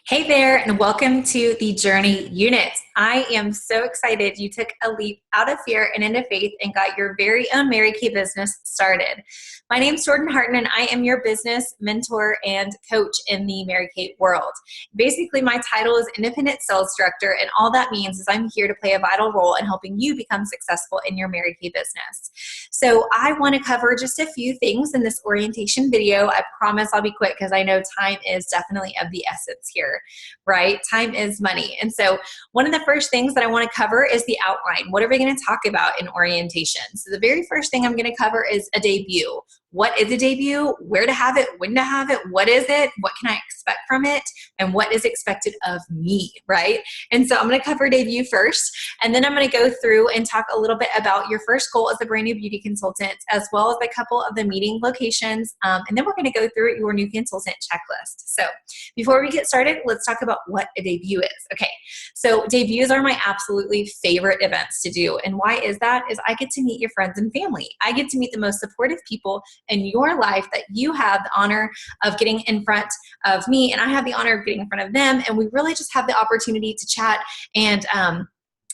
Hey there, and welcome to the Journey Unit. I am so excited you took a leap out of fear and into faith and got your very own Mary Kay business started. My name is Jordan Harton, and I am your business mentor and coach in the Mary Kay world. Basically, my title is Independent Sales Director, and all that means is I'm here to play a vital role in helping you become successful in your Mary Kay business. So I want to cover just a few things in this orientation video. I promise I'll be quick because I know time is definitely of the essence here. Right? Time is money. And so one of the first things that I want to cover is the outline. What are we going to talk about in orientation? So the very first thing I'm going to cover is a debut. What is a debut? Where to have it? When to have it? What is it? What can I expect from it? And what is expected of me, right? And so I'm going to cover debut first, and then I'm going to go through and talk a little bit about your first goal as a brand new beauty consultant, as well as a couple of the meeting locations. And then we're going to go through your new consultant checklist. So before we get started, let's talk about what a debut is. Okay, so debuts are my absolutely favorite events to do. And why is that? Is I get to meet your friends and family. I get to meet the most supportive people in your life that you have the honor of getting in front of me, and I have the honor of getting in front of them, and we really just have the opportunity to chat and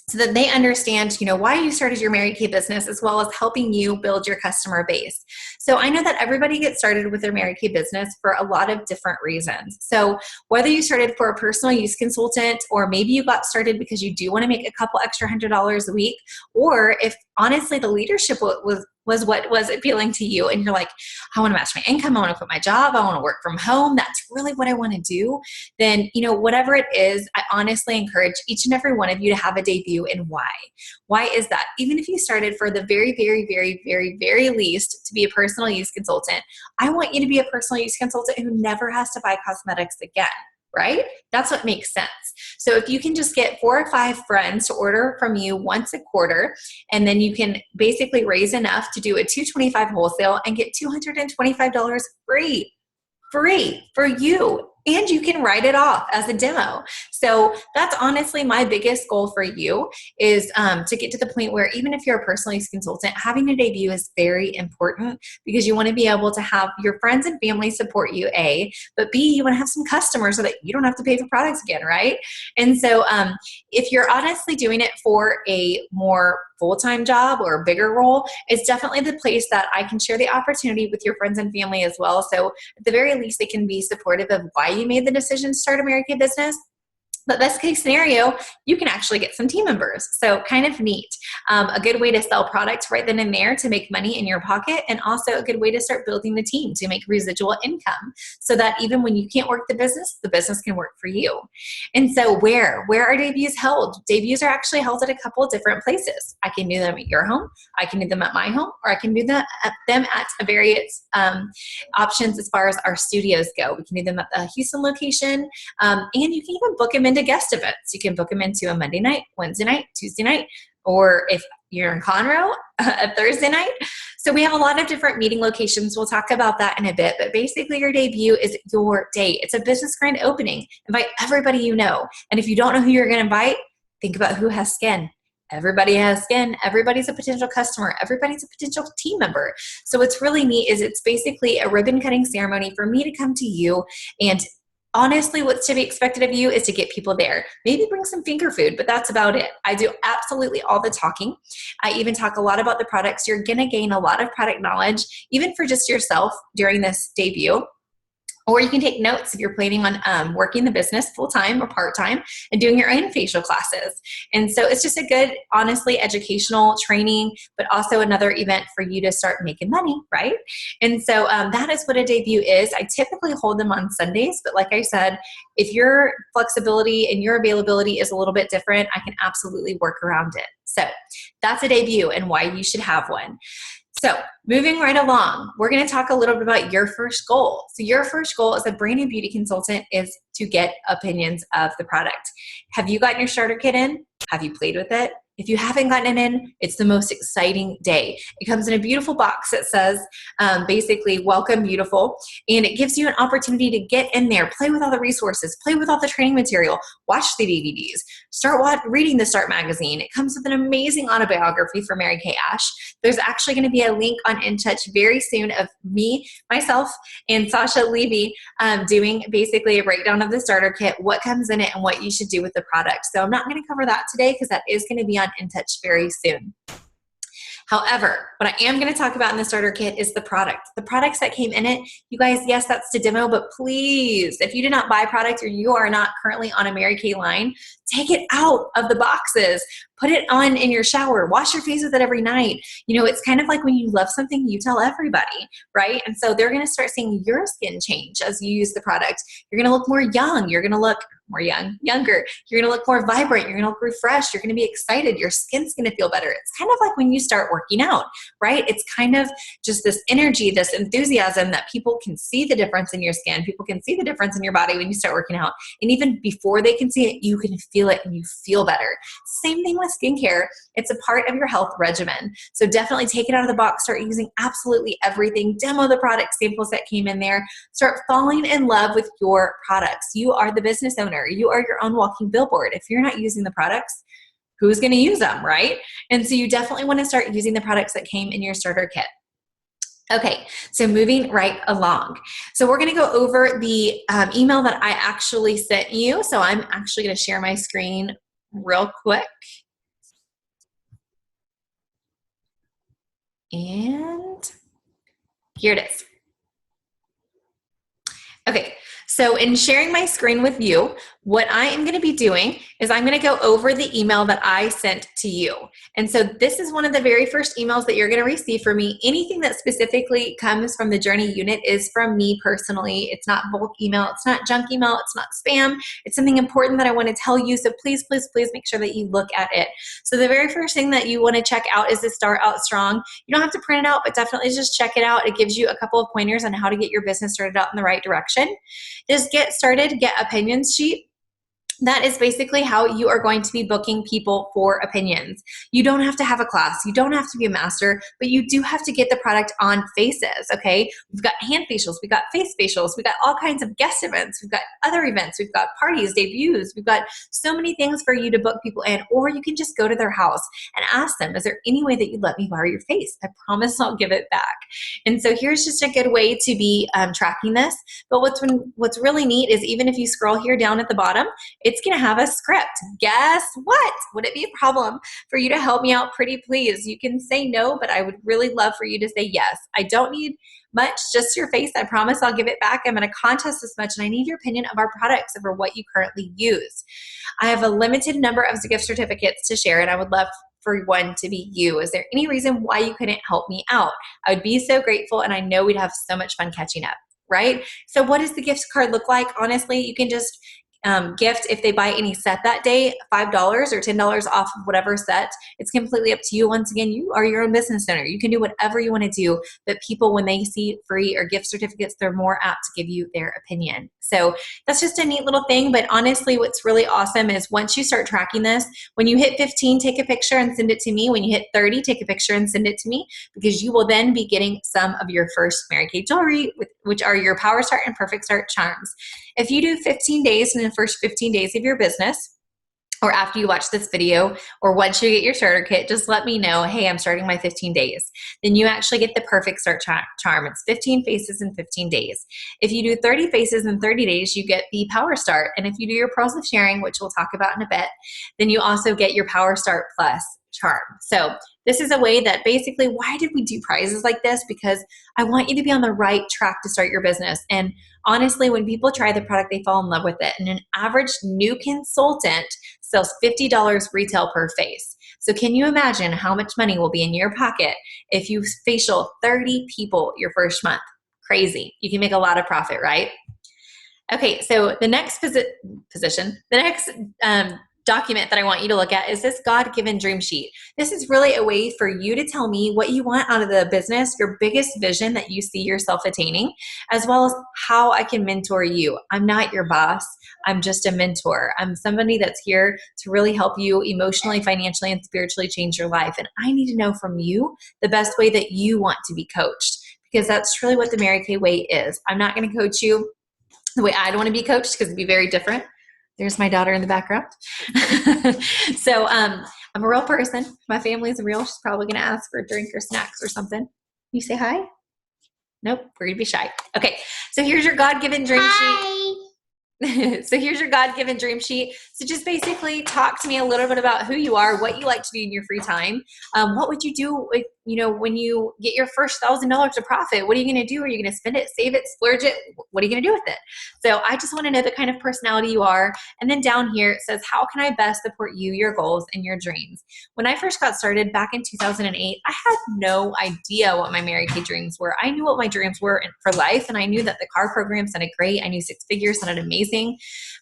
so that they understand, why you started your Mary Kay business, as well as helping you build your customer base. So I know that everybody gets started with their Mary Kay business for a lot of different reasons. So whether you started for a personal use consultant, or maybe you got started because you do want to make a couple extra $100 a week, or if honestly the leadership was what was appealing to you, and you're like, I want to match my income, I want to quit my job, I want to work from home, that's really what I want to do, then whatever it is, I honestly encourage each and every one of you to have a debut. And why is that? Even if you started for the very, very, very, very, very least to be a personal use consultant, I want you to be a personal use consultant who never has to buy cosmetics again. Right? That's what makes sense. So if you can just get 4 or 5 friends to order from you once a quarter, and then you can basically raise enough to do a $225 wholesale and get $225 free for you. And you can write it off as a demo. So that's honestly my biggest goal for you, is to get to the point where even if you're a personal use consultant, having a debut is very important, because you want to be able to have your friends and family support you, A, but B, you want to have some customers so that you don't have to pay for products again, right? And so if you're honestly doing it for a more full-time job or a bigger role, it's definitely the place that I can share the opportunity with your friends and family as well. So at the very least, they can be supportive of why you made the decision to start a Mary Kay business. But best case scenario, you can actually get some team members. So kind of neat. A good way to sell products right then and there to make money in your pocket, and also a good way to start building the team to make residual income, so that even when you can't work the business can work for you. And so where are debuts held? Debuts are actually held at a couple of different places. I can do them at your home, I can do them at my home, or I can do them at various options as far as our studios go. We can do them at the Houston location, and you can even book them into guest events. You can book them into a Monday night, Wednesday night, Tuesday night, or if you're in Conroe, a Thursday night. So we have a lot of different meeting locations. We'll talk about that in a bit, but basically your debut is your day. It's a business grand opening. Invite everybody you know. And if you don't know who you're going to invite, think about who has skin. Everybody has skin. Everybody's a potential customer. Everybody's a potential team member. So what's really neat is it's basically a ribbon cutting ceremony for me to come to you, and honestly, what's to be expected of you is to get people there. Maybe bring some finger food, but that's about it. I do absolutely all the talking. I even talk a lot about the products. You're going to gain a lot of product knowledge, even for just yourself during this debut. Or you can take notes if you're planning on working the business full-time or part-time and doing your own facial classes. And so it's just a good, honestly, educational training, but also another event for you to start making money, right? And so that is what a debut is. I typically hold them on Sundays, but like I said, if your flexibility and your availability is a little bit different, I can absolutely work around it. So that's a debut and why you should have one. So moving right along, we're going to talk a little bit about your first goal. So your first goal as a brand new beauty consultant is to get opinions of the product. Have you gotten your starter kit in? Have you played with it? If you haven't gotten it in, it's the most exciting day. It comes in a beautiful box that says basically, welcome beautiful. And it gives you an opportunity to get in there, play with all the resources, play with all the training material, watch the DVDs, start reading the Start magazine. It comes with an amazing autobiography for Mary Kay Ash. There's actually going to be a link on In Touch very soon of me, myself, and Sasha Levy doing basically a breakdown of the starter kit, what comes in it, and what you should do with the product. So I'm not going to cover that today because that is going to be on In Touch very soon. However, what I am going to talk about in the starter kit is the product. The products that came in it, you guys, yes, that's the demo, but please, if you did not buy product or you are not currently on a Mary Kay line, take it out of the boxes. Put it on in your shower. Wash your face with it every night. You know, it's kind of like when you love something, you tell everybody, right? And so they're going to start seeing your skin change as you use the product. You're going to look more young. You're going to look more younger. You're going to look more vibrant. You're going to look refreshed. You're going to be excited. Your skin's going to feel better. It's kind of like when you start working out, right? It's kind of just this energy, this enthusiasm that people can see the difference in your skin. People can see the difference in your body when you start working out. And even before they can see it, you can feel it and you feel better. Same thing with skincare. It's a part of your health regimen. So definitely take it out of the box. Start using absolutely everything. Demo the product samples that came in there. Start falling in love with your products. You are the business owner. You are your own walking billboard. If you're not using the products, who's going to use them, right? And so you definitely want to start using the products that came in your starter kit. Okay, so moving right along. So we're going to go over the email that I actually sent you. So I'm actually going to share my screen real quick. And here it is. Okay, so in sharing my screen with you, what I am going to be doing is I'm going to go over the email that I sent to you. And so this is one of the very first emails that you're going to receive from me. Anything that specifically comes from the Journey unit is from me personally. It's not bulk email. It's not junk email. It's not spam. It's something important that I want to tell you. So please, please, please make sure that you look at it. So the very first thing that you want to check out is the Start Out Strong. You don't have to print it out, but definitely just check it out. It gives you a couple of pointers on how to get your business started out in the right direction. This Get Started, Get Opinions sheet. That is basically how you are going to be booking people for opinions. You don't have to have a class. You don't have to be a master, but you do have to get the product on faces, okay? We've got hand facials. We've got face facials. We've got all kinds of guest events. We've got other events. We've got parties, debuts. We've got so many things for you to book people in, or you can just go to their house and ask them, is there any way that you'd let me borrow your face? I promise I'll give it back. And so here's just a good way to be tracking this. But what's really neat is even if you scroll here down at the bottom, it's going to have a script. Guess what? Would it be a problem for you to help me out? Pretty please. You can say no, but I would really love for you to say yes. I don't need much, just your face. I promise I'll give it back. I'm going to contest this much, and I need your opinion of our products over what you currently use. I have a limited number of gift certificates to share, and I would love for one to be you. Is there any reason why you couldn't help me out? I would be so grateful, and I know we'd have so much fun catching up, right? So what does the gift card look like? Honestly, you can just gift if they buy any set that day, $5 or $10 off of whatever set. It's completely up to you. Once again, you are your own business owner. You can do whatever you want to do, but people, when they see free or gift certificates, they're more apt to give you their opinion. So that's just a neat little thing. But honestly, what's really awesome is once you start tracking this, when you hit 15, take a picture and send it to me. When you hit 30, take a picture and send it to me, because you will then be getting some of your first Mary Kay jewelry, which are your Power Start and Perfect Start charms. If you do 15 days in the first 15 days of your business, or after you watch this video, or once you get your starter kit, just let me know, hey, I'm starting my 15 days. Then you actually get the Perfect Start charm. It's 15 faces in 15 days. If you do 30 faces in 30 days, you get the Power Start. And if you do your Pearls of Sharing, which we'll talk about in a bit, then you also get your Power Start Plus charm. So this is a way that basically, why did we do prizes like this? Because I want you to be on the right track to start your business. And honestly, when people try the product, they fall in love with it. And an average new consultant sells $50 retail per face. So can you imagine how much money will be in your pocket if you facial 30 people your first month? Crazy. You can make a lot of profit, right? Okay, so the next document that I want you to look at is this God-given dream sheet. This is really a way for you to tell me what you want out of the business, your biggest vision that you see yourself attaining, as well as how I can mentor you. I'm not your boss. I'm just a mentor. I'm somebody that's here to really help you emotionally, financially, and spiritually change your life. And I need to know from you the best way that you want to be coached, because that's truly what the Mary Kay way is. I'm not going to coach you the way I'd want to be coached, because it'd be very different. There's my daughter in the background. So I'm a real person. My family's real. She's probably going to ask for a drink or snacks or something. You say hi? Nope, we're going to be shy. Okay, so here's your God-given dream sheet. So here's your God-given dream sheet. So just basically talk to me a little bit about who you are, what you like to do in your free time. What would you do if, when you get your first $1,000 of profit? What are you going to do? Are you going to spend it, save it, splurge it? What are you going to do with it? So I just want to know the kind of personality you are. And then down here it says, how can I best support you, your goals, and your dreams? When I first got started back in 2008, I had no idea what my Mary Kay dreams were. I knew what my dreams were for life, and I knew that the car program sounded great. I knew six figures sounded amazing.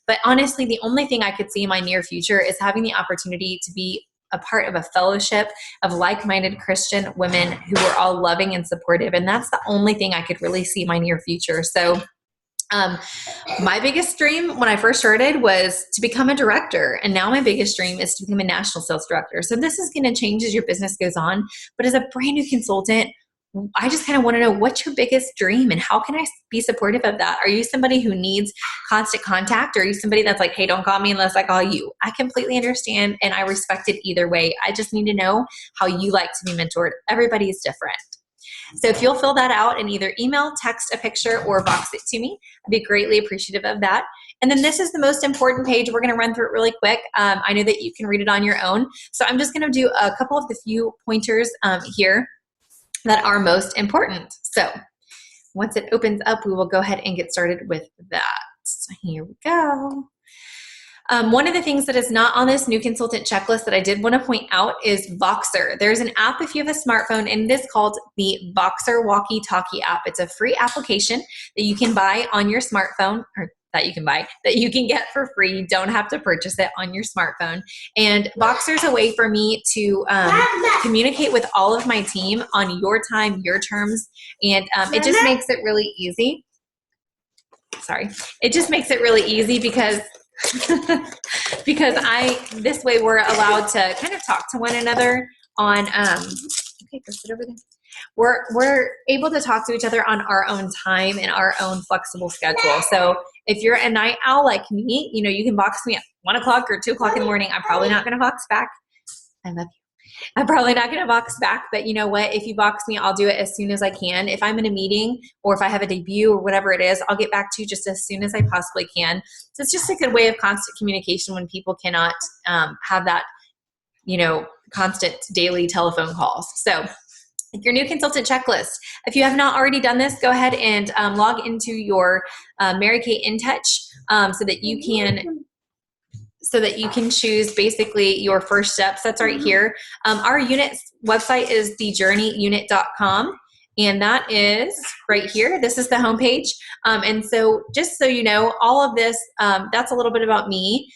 But honestly, the only thing I could see in my near future is having the opportunity to be a part of a fellowship of like-minded Christian women who were all loving and supportive. And that's the only thing I could really see in my near future. So my biggest dream when I first started was to become a director. And now my biggest dream is to become a national sales director. So this is going to change as your business goes on. But as a brand new consultant, I just kind of want to know, what's your biggest dream and how can I be supportive of that? Are you somebody who needs constant contact, or are you somebody that's like, hey, don't call me unless I call you? I completely understand, and I respect it either way. I just need to know how you like to be mentored. Everybody is different. So if you'll fill that out and either email, text a picture, or box it to me, I'd be greatly appreciative of that. And then this is the most important page. We're going to run through it really quick. I know that you can read it on your own. So I'm just going to do a couple of the few pointers here that are most important. So once it opens up, we will go ahead and get started with that. So here we go. One of the things that is not on this new consultant checklist that I did want to point out is Voxer. There's an app if you have a smartphone, and it is called the Voxer Walkie-Talkie app. It's a free application that you can buy on your smartphone, or that you can get for free. You don't have to purchase it on your smartphone. And Voxer is a way for me to communicate with all of my team on your time, your terms, and it just makes it really easy. Sorry. It just makes it really easy because this way we're allowed to kind of talk to one another on, okay, go sit over there. We're able to talk to each other on our own time and our own flexible schedule. So if you're a night owl like me, you can box me at 1 o'clock or 2 o'clock in the morning. I'm probably not going to box back. I love you. I'm probably not going to box back, but you know what? If you box me, I'll do it as soon as I can. If I'm in a meeting or if I have a debut or whatever it is, I'll get back to you just as soon as I possibly can. So it's just a good way of constant communication when people cannot have that, constant daily telephone calls. So your new consultant checklist. If you have not already done this, go ahead and log into your Mary Kay InTouch so that you can choose basically your first steps. That's right here. Our unit's website is thejourneyunit.com. And that is right here. This is the homepage. And so just so you know, all of this, that's a little bit about me.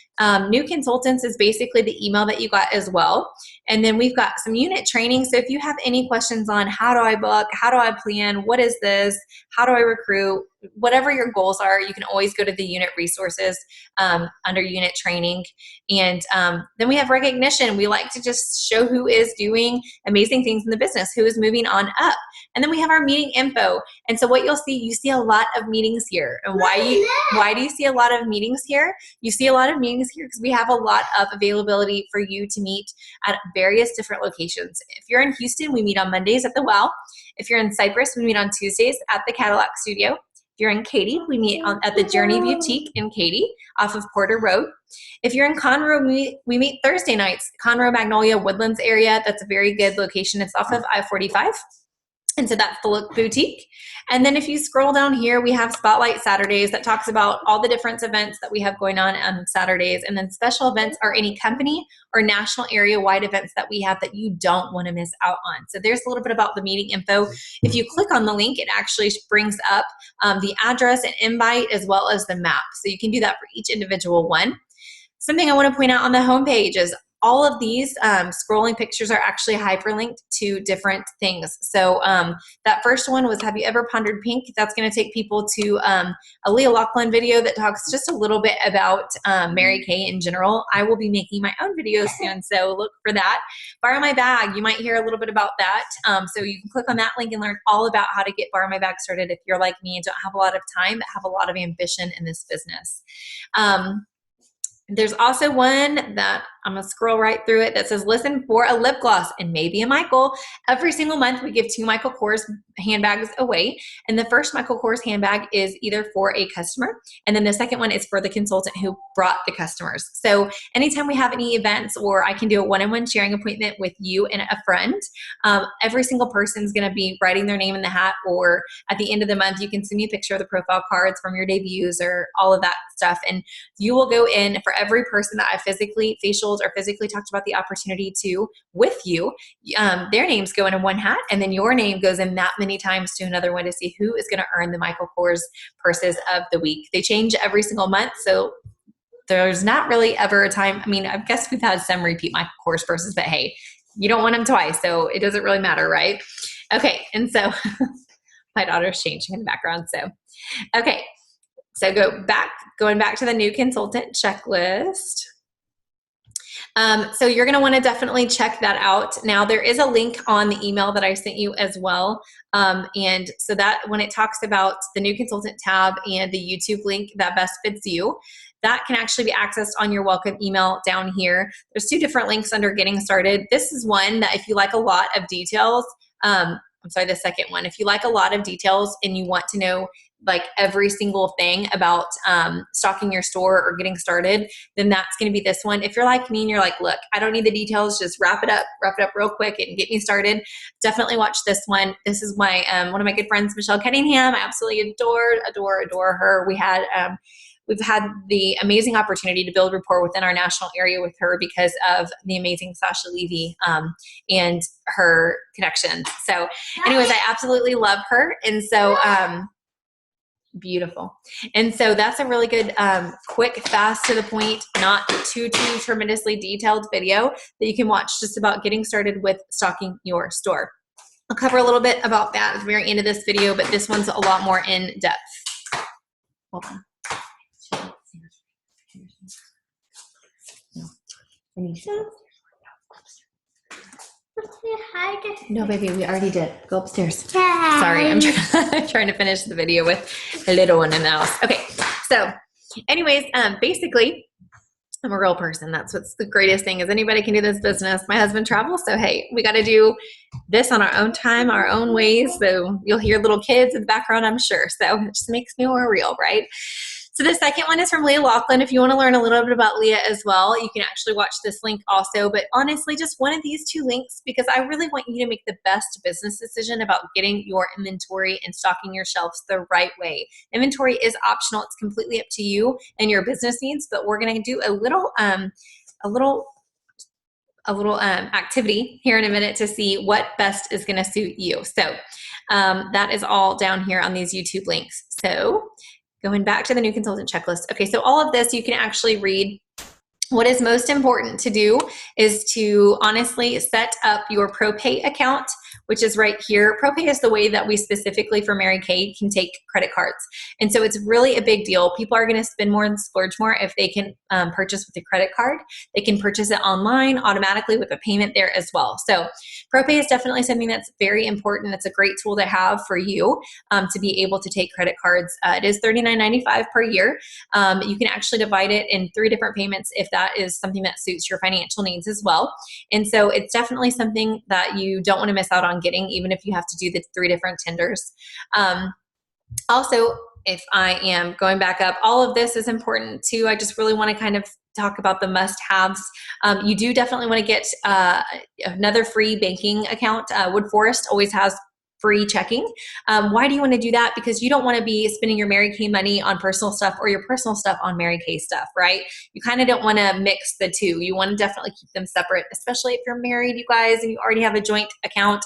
New Consultants is basically the email that you got as well. And then we've got some unit training. So if you have any questions on how do I book, how do I plan, what is this, how do I recruit, whatever your goals are, you can always go to the unit resources under unit training. And then we have recognition. We like to just show who is doing amazing things in the business, who is moving on up. And then we have our meeting info. And so what you see a lot of meetings here. And why do you see a lot of meetings here? You see a lot of meetings here because we have a lot of availability for you to meet at various different locations. If you're in Houston, we meet on Mondays at the Well. If you're in Cypress, we meet on Tuesdays at the Cadillac Studio. If you're in Katy, we meet at the Journey Boutique in Katy off of Porter Road. If you're in Conroe, we meet Thursday nights, Conroe, Magnolia, Woodlands area. That's a very good location. It's off of I-45. And so that's the Look Boutique. And then if you scroll down here, we have Spotlight Saturdays that talks about all the different events that we have going on Saturdays. And then special events are any company or national area-wide events that we have that you don't want to miss out on. So there's a little bit about the meeting info. If you click on the link, it actually brings up the address and invite as well as the map. So you can do that for each individual one. Something I want to point out on the homepage is all of these scrolling pictures are actually hyperlinked to different things. So that first one was, have you ever pondered pink? That's going to take people to a Leah Loughlin video that talks just a little bit about Mary Kay in general. I will be making my own video soon, so look for that. Borrow My Bag, you might hear a little bit about that. So you can click on that link and learn all about how to get Borrow My Bag started if you're like me and don't have a lot of time but have a lot of ambition in this business. There's also one that I'm going to scroll right through it that says, listen for a lip gloss and maybe a Michael. Every single month we give 2 Michael Kors handbags away. And the first Michael Kors handbag is either for a customer, and then the second one is for the consultant who brought the customers. So anytime we have any events, or I can do a one-on-one sharing appointment with you and a friend, every single person is going to be writing their name in the hat, or at the end of the month, you can send me a picture of the profile cards from your debuts or all of that stuff. And you will go in for every person that I physically facialed or physically talked about the opportunity to with you. Their names go in one hat, and then your name goes in that many times to another one to see who is going to earn the Michael Kors purses of the week. They change every single month, so there's not really ever a time. I mean, I guess we've had some repeat Michael Kors purses, but hey, you don't want them twice, so it doesn't really matter, right? Okay, and so my daughter's changing in the background. So, okay, so going back to the new consultant checklist. So you're going to want to definitely check that out. Now, there is a link on the email that I sent you as well. And so that when it talks about the new consultant tab and the YouTube link that best fits you, that can actually be accessed on your welcome email down here. There's 2 different links under getting started. This is one that if you like a lot of details, the second one, if you like a lot of details and you want to know like every single thing about stocking your store or getting started, then that's going to be this one. If you're like me and you're like, look, I don't need the details, just wrap it up real quick and get me started, definitely watch this one. This is my one of my good friends, Michelle Cunningham. I absolutely adore her. We've had the amazing opportunity to build rapport within our national area with her because of the amazing Sasha Levy and her connections. So anyways, I absolutely love her. And so beautiful. And so that's a really good, quick, fast to the point, not too tremendously detailed video that you can watch just about getting started with stocking your store. I'll cover a little bit about that at the very end of this video, but this one's a lot more in depth. Hold on. No, baby, we already did. Go upstairs. Sorry, I'm trying to finish the video with a little one in the house. Okay, so anyways, basically, I'm a real person. That's what's the greatest thing is anybody can do this business. My husband travels, so hey, we got to do this on our own time, our own ways. So you'll hear little kids in the background, I'm sure. So it just makes me more real, right? So the second one is from Leah Loughlin. If you want to learn a little bit about Leah as well, you can actually watch this link also. But honestly, just one of these 2 links, because I really want you to make the best business decision about getting your inventory and stocking your shelves the right way. Inventory is optional. It's completely up to you and your business needs, but we're going to do a little activity here in a minute to see what best is going to suit you. So that is all down here on these YouTube links. So going back to the new consultant checklist. Okay, so all of this you can actually read. What is most important to do is to honestly set up your ProPay account, which is right here. ProPay is the way that we specifically for Mary Kay can take credit cards. And so it's really a big deal. People are going to spend more and splurge more if they can purchase with a credit card. They can purchase it online automatically with a payment there as well. So ProPay is definitely something that's very important. It's a great tool to have for you to be able to take credit cards. It is $39.95 per year. You can actually divide it in 3 different payments if that is something that suits your financial needs as well. And so it's definitely something that you don't want to miss out on getting, even if you have to do the 3 different tenders. Also, if I am going back up, all of this is important too. I just really want to kind of talk about the must-haves. You do definitely want to get another free banking account. Wood Forest always has free checking. Why do you want to do that? Because you don't want to be spending your Mary Kay money on personal stuff or your personal stuff on Mary Kay stuff, right? You kind of don't want to mix the 2. You want to definitely keep them separate, especially if you're married, you guys, and you already have a joint account.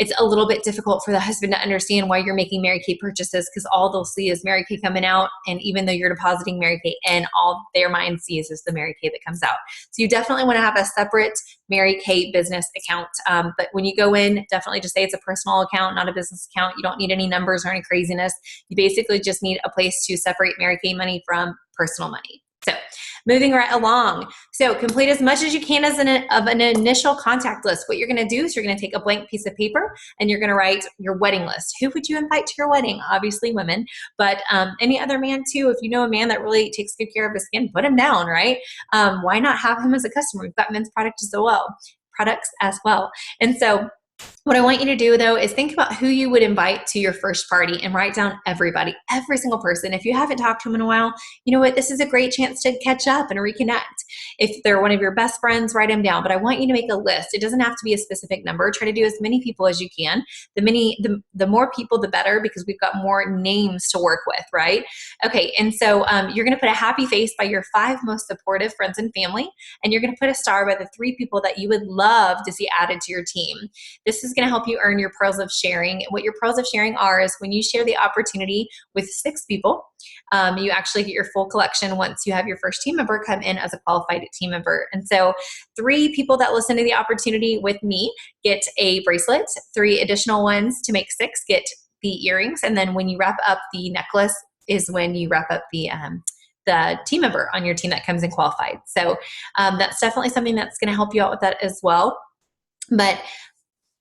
it's a little bit difficult for the husband to understand why you're making Mary Kay purchases, because all they'll see is Mary Kay coming out. And even though you're depositing Mary Kay in, all their mind sees is the Mary Kay that comes out. So you definitely want to have a separate Mary Kay business account. But when you go in, definitely just say it's a personal account, not a business account. You don't need any numbers or any craziness. You basically just need a place to separate Mary Kay money from personal money. So moving right along. So complete as much as you can as an initial contact list. What you're going to do is you're going to take a blank piece of paper and you're going to write your wedding list. Who would you invite to your wedding? Obviously women, but any other man too. If you know a man that really takes good care of his skin, put him down, right? Why not have him as a customer? We've got men's products as well. And so what I want you to do, though, is think about who you would invite to your first party and write down everybody, every single person. If you haven't talked to them in a while, you know what? This is a great chance to catch up and reconnect. If they're one of your best friends, write them down. But I want you to make a list. It doesn't have to be a specific number. Try to do as many people as you can. The more people, the better, because we've got more names to work with, right? Okay, and so you're going to put a happy face by your 5 most supportive friends and family, and you're going to put a star by the 3 people that you would love to see added to your team. This is going to help you earn your pearls of sharing. What your pearls of sharing are is when you share the opportunity with 6 people, you actually get your full collection once you have your first team member come in as a qualified team member. And so 3 people that listen to the opportunity with me get a bracelet. 3 additional ones to make 6 get the earrings. And then when you wrap up the necklace is when you wrap up the team member on your team that comes in qualified. So that's definitely something that's going to help you out with that as well. But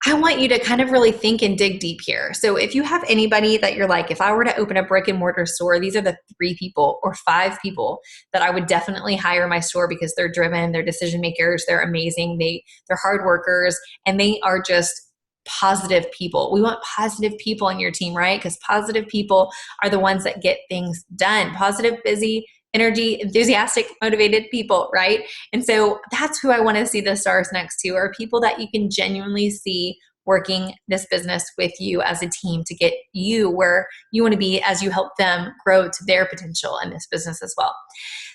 I want you to kind of really think and dig deep here. So if you have anybody that you're like, if I were to open a brick and mortar store, these are the 3 people or 5 people that I would definitely hire in my store because they're driven, they're decision makers, they're amazing, they're hard workers, and they are just positive people. We want positive people on your team, right? Because positive people are the ones that get things done. Positive, busy, energy, enthusiastic, motivated people, right? And so that's who I want to see the stars next to, are people that you can genuinely see working this business with you as a team to get you where you want to be as you help them grow to their potential in this business as well.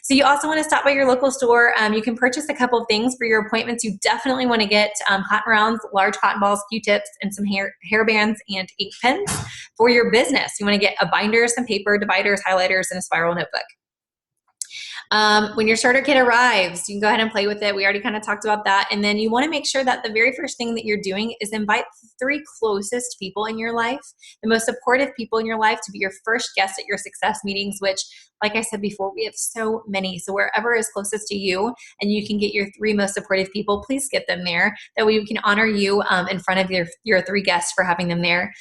So you also want to stop by your local store. You can purchase a couple of things for your appointments. You definitely want to get cotton rounds, large cotton balls, Q-tips, and some hair bands and ink pens for your business. You want to get a binder, some paper, dividers, highlighters, and a spiral notebook. When your starter kit arrives, you can go ahead and play with it. We already kind of talked about that. And then you want to make sure that the very first thing that you're doing is invite the 3 closest people in your life, the most supportive people in your life, to be your first guest at your success meetings, which, like I said before, we have so many. So wherever is closest to you and you can get your 3 most supportive people, please get them there. That way we can honor you in front of your 3 guests for having them there.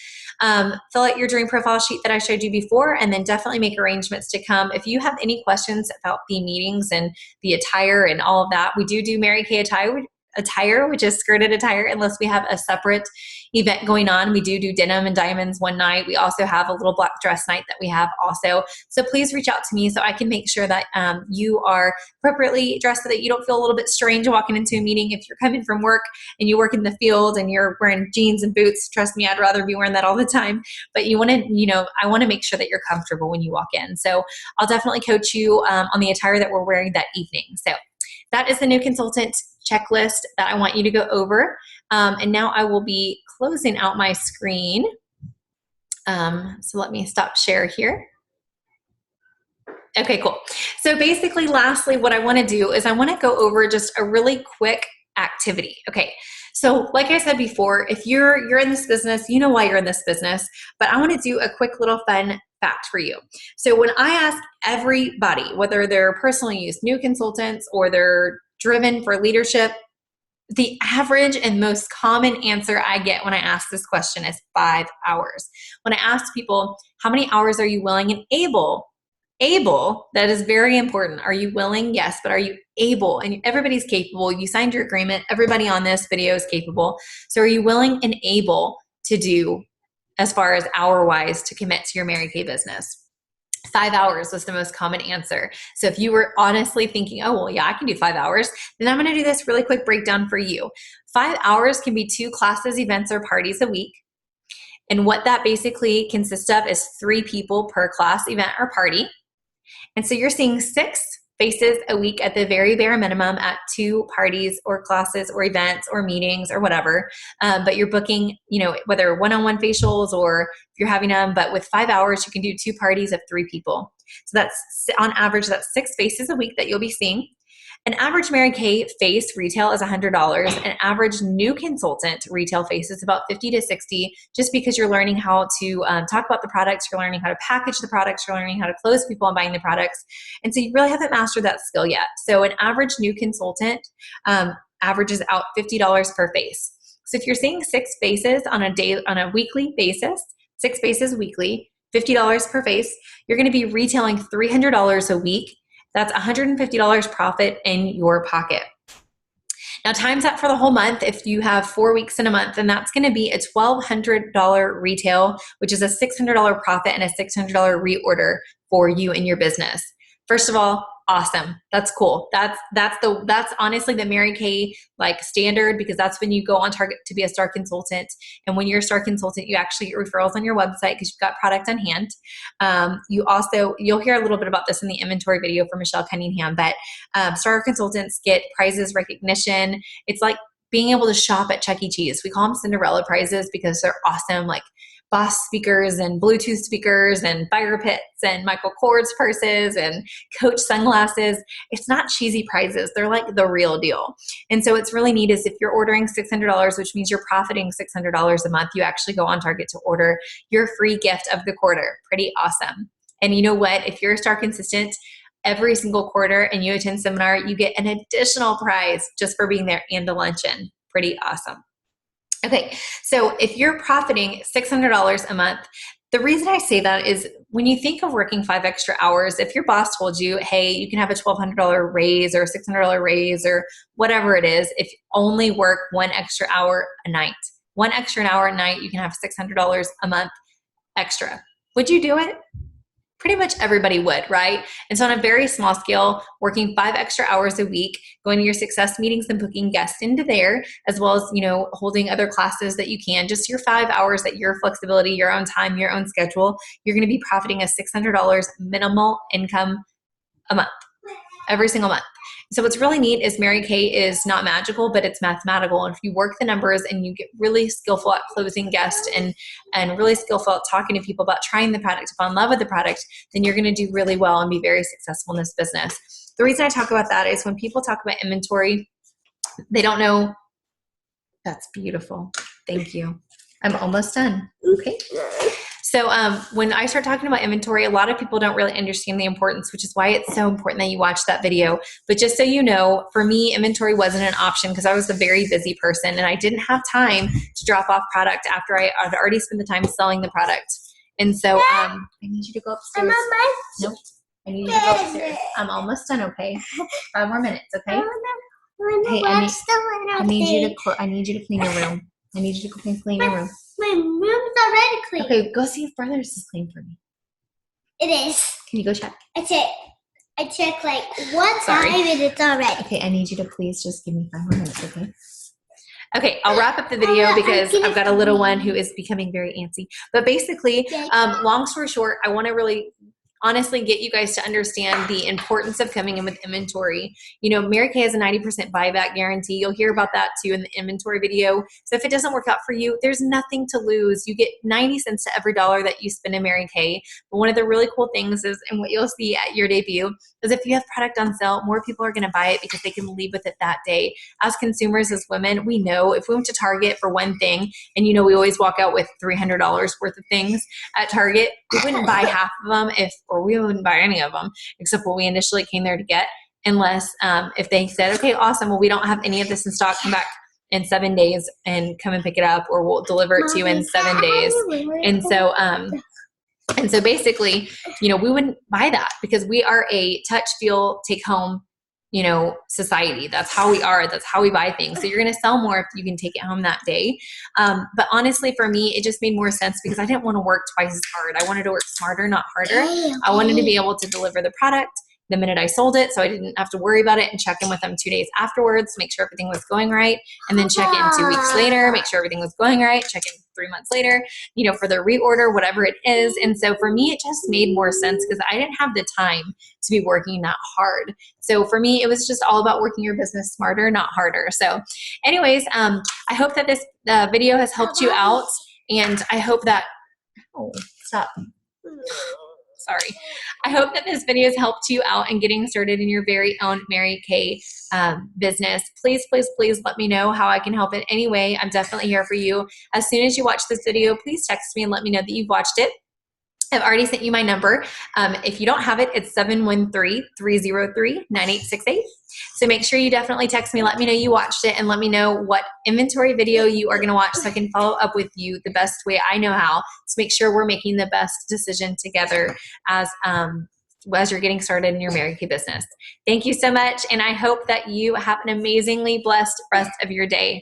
Fill out your dream profile sheet that I showed you before, and then definitely make arrangements to come. If you have any questions about the meetings and the attire and all of that, we do Mary Kay attire, which is skirted attire, unless we have a separate event going on. We do denim and diamonds one night. We also have a little black dress night that we have also. So please reach out to me so I can make sure that you are appropriately dressed so that you don't feel a little bit strange walking into a meeting. If you're coming from work and you work in the field and you're wearing jeans and boots, trust me, I'd rather be wearing that all the time. But you want to, I want to make sure that you're comfortable when you walk in. So I'll definitely coach you on the attire that we're wearing that evening. So that is the new consultant checklist that I want you to go over. And now I will be closing out my screen. So let me stop share here. Okay, cool. So basically, lastly, what I want to do is I want to go over just a really quick activity. Okay. So like I said before, if you're in this business, you know why you're in this business, but I want to do a quick little fun fact for you. So when I ask everybody, whether they're personal use, new consultants, or they're driven for leadership, the average and most common answer I get when I ask this question is 5 hours. When I ask people, how many hours are you willing and able, that is very important. Are you willing? Yes, but are you able? And everybody's capable. You signed your agreement. Everybody on this video is capable. So are you willing and able to do, as far as hour-wise, to commit to your Mary Kay business? 5 hours was the most common answer. So if you were honestly thinking, oh, well, yeah, I can do 5 hours, then I'm going to do this really quick breakdown for you. 5 hours can be 2 classes, events, or parties a week. And what that basically consists of is 3 people per class, event, or party. And so you're seeing 6 faces a week at the very bare minimum at 2 parties or classes or events or meetings or whatever. But you're booking, whether one-on-one facials or if you're having them, but with 5 hours, you can do 2 parties of 3 people. So that's on average, that's 6 faces a week that you'll be seeing. An average Mary Kay face retail is $100. An average new consultant retail face is about $50 to $60, just because you're learning how to talk about the products, you're learning how to package the products, you're learning how to close people on buying the products. And so you really haven't mastered that skill yet. So an average new consultant averages out $50 per face. So if you're seeing 6 faces on a weekly basis, 6 faces weekly, $50 per face, you're going to be retailing $300 a week. That's $150 profit in your pocket. Now times that for the whole month. If you have 4 weeks in a month, then that's going to be a $1,200 retail, which is a $600 profit and a $600 reorder for you and your business. First of all, awesome. That's cool. That's honestly the Mary Kay standard, because that's when you go on Target to be a star consultant. And when you're a star consultant, you actually get referrals on your website because you've got product on hand. You'll hear a little bit about this in the inventory video for Michelle Cunningham, but star consultants get prizes, recognition. It's like being able to shop at Chuck E. Cheese. We call them Cinderella prizes because they're awesome, like Boss speakers and Bluetooth speakers and fire pits and Michael Kors purses and Coach sunglasses. It's not cheesy prizes. They're like the real deal. And so what's really neat is if you're ordering $600, which means you're profiting $600 a month, you actually go on Target to order your free gift of the quarter. Pretty awesome. And you know what? If you're a star consistent every single quarter and you attend seminar, you get an additional prize just for being there and a luncheon. Pretty awesome. Okay, so if you're profiting $600 a month, the reason I say that is when you think of working 5 extra hours, if your boss told you, hey, you can have a $1,200 raise or a $600 raise or whatever it is, if you only work 1 extra hour a night, 1 extra hour a night, you can have $600 a month extra. Would you do it? Pretty much everybody would, right? And so on a very small scale, working 5 extra hours a week, going to your success meetings and booking guests into there, as well as, holding other classes that you can, just your 5 hours at your flexibility, your own time, your own schedule, you're going to be profiting a $600 minimal income a month, every single month. So what's really neat is Mary Kay is not magical, but it's mathematical. And if you work the numbers and you get really skillful at closing guests and really skillful at talking to people about trying the product, fall in love with the product, then you're going to do really well and be very successful in this business. The reason I talk about that is when people talk about inventory, they don't know. That's beautiful. Thank you. I'm almost done. Okay. So when I start talking about inventory, a lot of people don't really understand the importance, which is why it's so important that you watch that video. But just so you know, for me, inventory wasn't an option because I was a very busy person and I didn't have time to drop off product after I had already spent the time selling the product. And so I need you to go upstairs. Nope. I need you to go upstairs. I'm almost done, okay? 5 more minutes, okay? Hey, I need you to clean your room. I need you to clean your room. My room's already clean. Okay, go see if Brothers is clean for me. It is. Can you go check? I check like one time and it's already. Okay, I need you to please just give me 5 more minutes, okay? Okay, I'll wrap up the video because I've got a little one who is becoming very antsy. But basically, long story short, I want to really honestly get you guys to understand the importance of coming in with inventory. Mary Kay has a 90% buyback guarantee. You'll hear about that too in the inventory video. So if it doesn't work out for you, there's nothing to lose. You get 90 cents to every dollar that you spend in Mary Kay. But one of the really cool things is, and what you'll see at your debut, is if you have product on sale, more people are going to buy it because they can leave with it that day. As consumers, as women, we know if we went to Target for one thing, and we always walk out with $300 worth of things at Target, we wouldn't buy half of them or we wouldn't buy any of them except what we initially came there to get, unless if they said, okay, awesome, well, we don't have any of this in stock, come back in 7 days and come and pick it up, or we'll deliver it to you in 7 days. And so basically, we wouldn't buy that because we are a touch, feel, take home, society. That's how we are. That's how we buy things. So you're going to sell more if you can take it home that day. But honestly, for me, it just made more sense because I didn't want to work twice as hard. I wanted to work smarter, not harder. I wanted to be able to deliver the product the minute I sold it, so I didn't have to worry about it, and check in with them 2 days afterwards to make sure everything was going right, and then check in 2 weeks later, make sure everything was going right, check in 3 months later, for the reorder, whatever it is. And so for me, it just made more sense because I didn't have the time to be working that hard. So for me, it was just all about working your business smarter, not harder. So anyways, I hope that this video has helped you out, and I hope that, stop. Sorry. I hope that this video has helped you out in getting started in your very own Mary Kay business. Please, please, please let me know how I can help in any way. I'm definitely here for you. As soon as you watch this video, please text me and let me know that you've watched it. I've already sent you my number. If you don't have it, it's 713-303-9868. So make sure you definitely text me, let me know you watched it, and let me know what inventory video you are going to watch so I can follow up with you the best way I know how to make sure we're making the best decision together as you're getting started in your Mary Kay business. Thank you so much, and I hope that you have an amazingly blessed rest of your day.